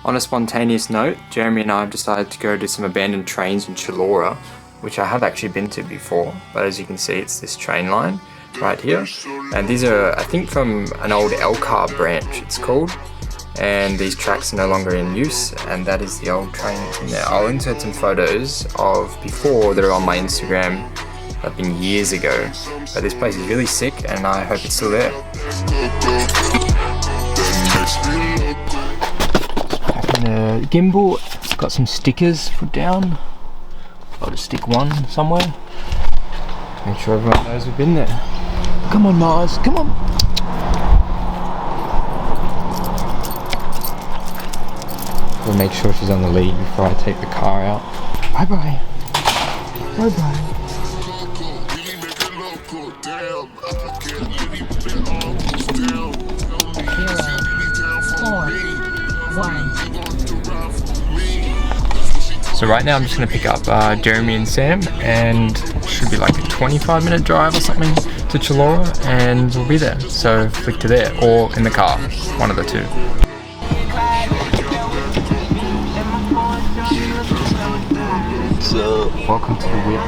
On a spontaneous note, Jeremy and I have decided to go to some abandoned trains in Chullora, which I have actually been to before, but as you can see it's this train line right here. And these are, I think, from an old Elcar branch it's called, and these tracks are no longer in use, and that is the old train in there. I'll insert some photos of before that are on my Instagram. That's been years ago, but this place is really sick and I hope it's still there. The gimbal, it's got some stickers put down. I'll just stick one somewhere. Make sure everyone knows we've been there. Come on Mars, come on! We'll make sure she's on the lead before I take the car out. Bye bye. Bye bye. So right now I'm just going to pick up Jeremy and Sam, and it should be like a 25-minute drive or something to Chullora, and we'll be there. So flick to there, or in the car, one of the two. So, welcome to the whip.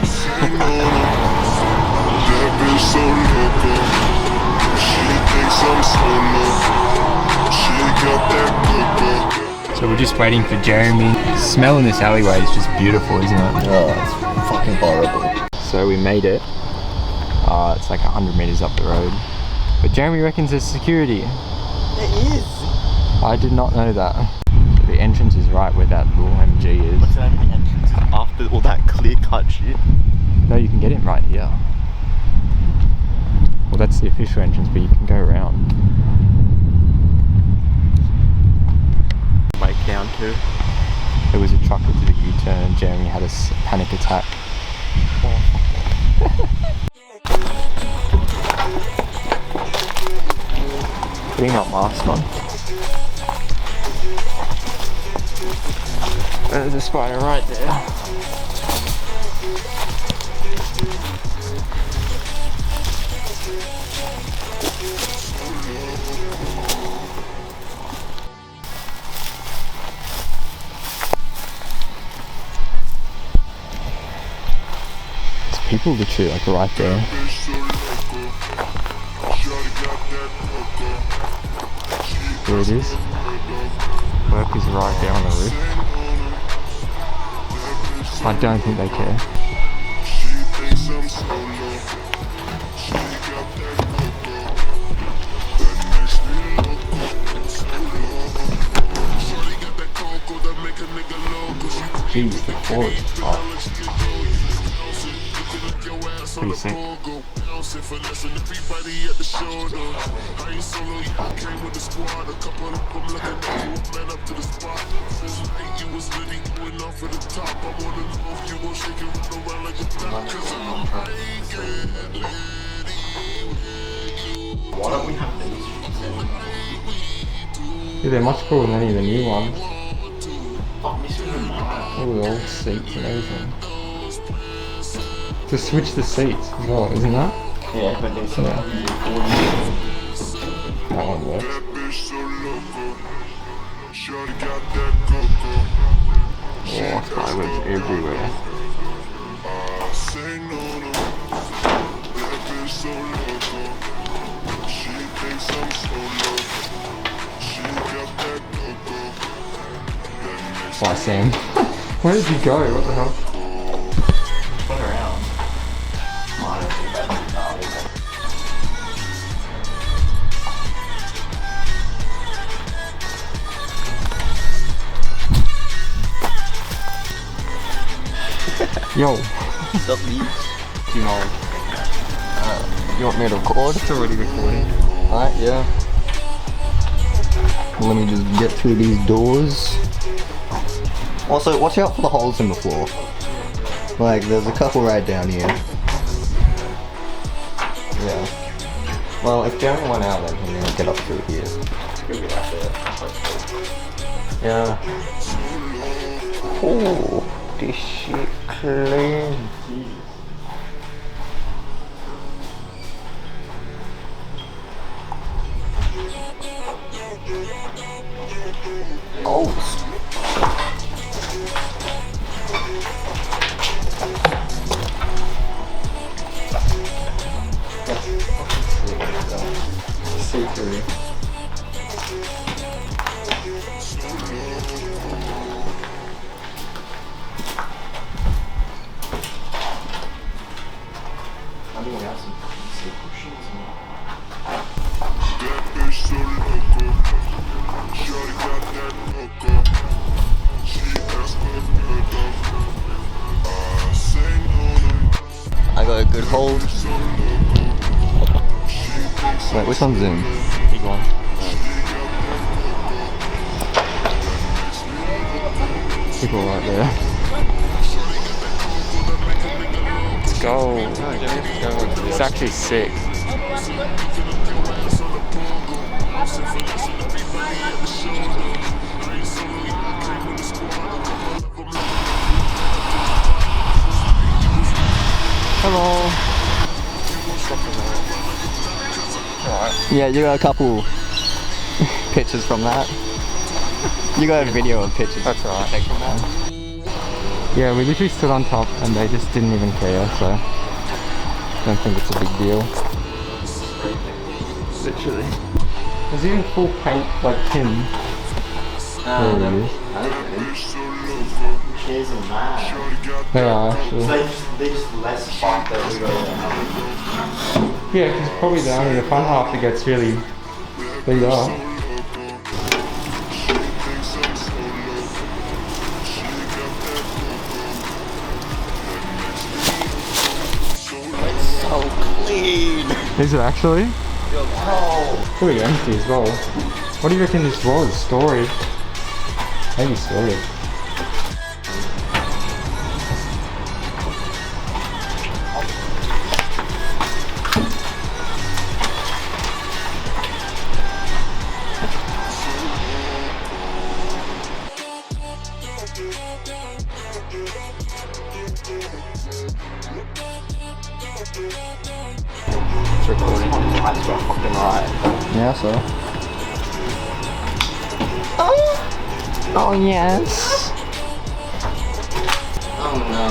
So we're just waiting for Jeremy. The smell in this alleyway is just beautiful, isn't it? Oh, it's fucking horrible. So we made it. It's like 100 meters up the road. But Jeremy reckons there's security. It is. I did not know that. The entrance is right where that little MG is. What's that? The entrance is after all that clear cut shit. No, you can get in right here. Well, that's the official entrance, but you can go around. Bike down too. There was a truck that did a U-turn and Jeremy had a panic attack. Putting my mask on. There's a spider right there. There's people literally like right there. There it is. Work is right there on the roof. I don't think they care. Jeez, the floor is hot. Pretty sick. Why don't we have these? Yeah, they're much cooler than any of the new ones. I'm missing them. All the old seats and everything. To switch the seats as well, isn't that? Yeah, but there's Yeah. That one works. Oh, spiders everywhere. Why, Sam? Where did you go? What the hell? Turn around. Yo. What's up, Leeds? You know. You want me to record? It's already recording. Alright, yeah. Let me just get through these doors. Also, watch out for the holes in the floor. Like, there's a couple right down here. Yeah. Well, if Jeremy went out, then he'll get up through here. Yeah. Oh, this shit clean. Oh, Wait, which one's zoom? Big one. People right there. Let's go. It's actually sick. Hello. Yeah, you got a couple pictures from that. You got a video of pictures. That's alright. Take from that. Yeah, we literally stood on top and they just didn't even care, so I don't think it's a big deal. Literally. There's even full paint like him. There he is. Cheers and that. They are actually. They just less fun that we got. Yeah, because probably only the fun half that gets really beat up. So clean. Is it actually? Oh. It's pretty empty as well. What do you reckon this was? Storage? Maybe storage. It's recording. That's fucking right. Yeah, so. Oh yes. Oh no.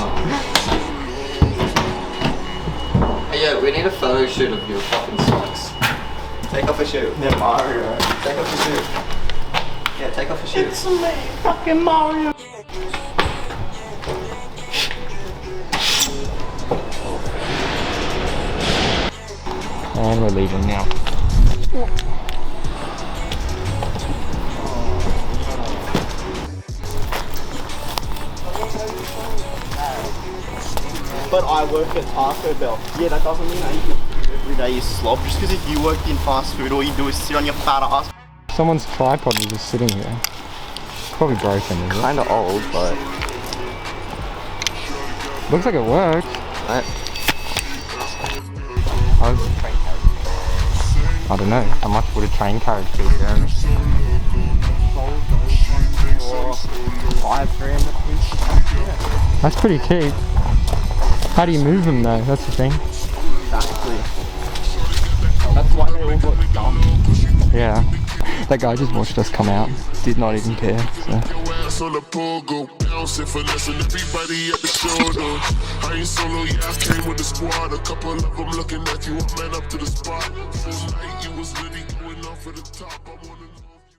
Hey yo, we need a photo shoot of your fucking socks. Take off a shoe. Yeah, Mario. Take off a shoe. Yeah, take off a shoe. It's me, fucking Mario. And we're leaving now. But I work at Taco Bell. Yeah, that doesn't mean that you can every day you slob. Just because if you worked in fast food, all you do is sit on your fat ass. Someone's tripod was just sitting here. Probably broken, is it? Kinda old, but. Looks like it works. I don't know, how much would a train carriage be, Jeremy? 5 grand. That's pretty cheap. How do you move them though? That's the thing. Exactly. That's why they all got dumb. Yeah. That guy just watched us come out. Did not even care. So. On the pogo, bouncing, finessing everybody at the shoulder. I ain't solo, yeah, I came with the squad. A couple of them looking at you, I'm man up to the spot. Full night, you was really going off at the top. I wanna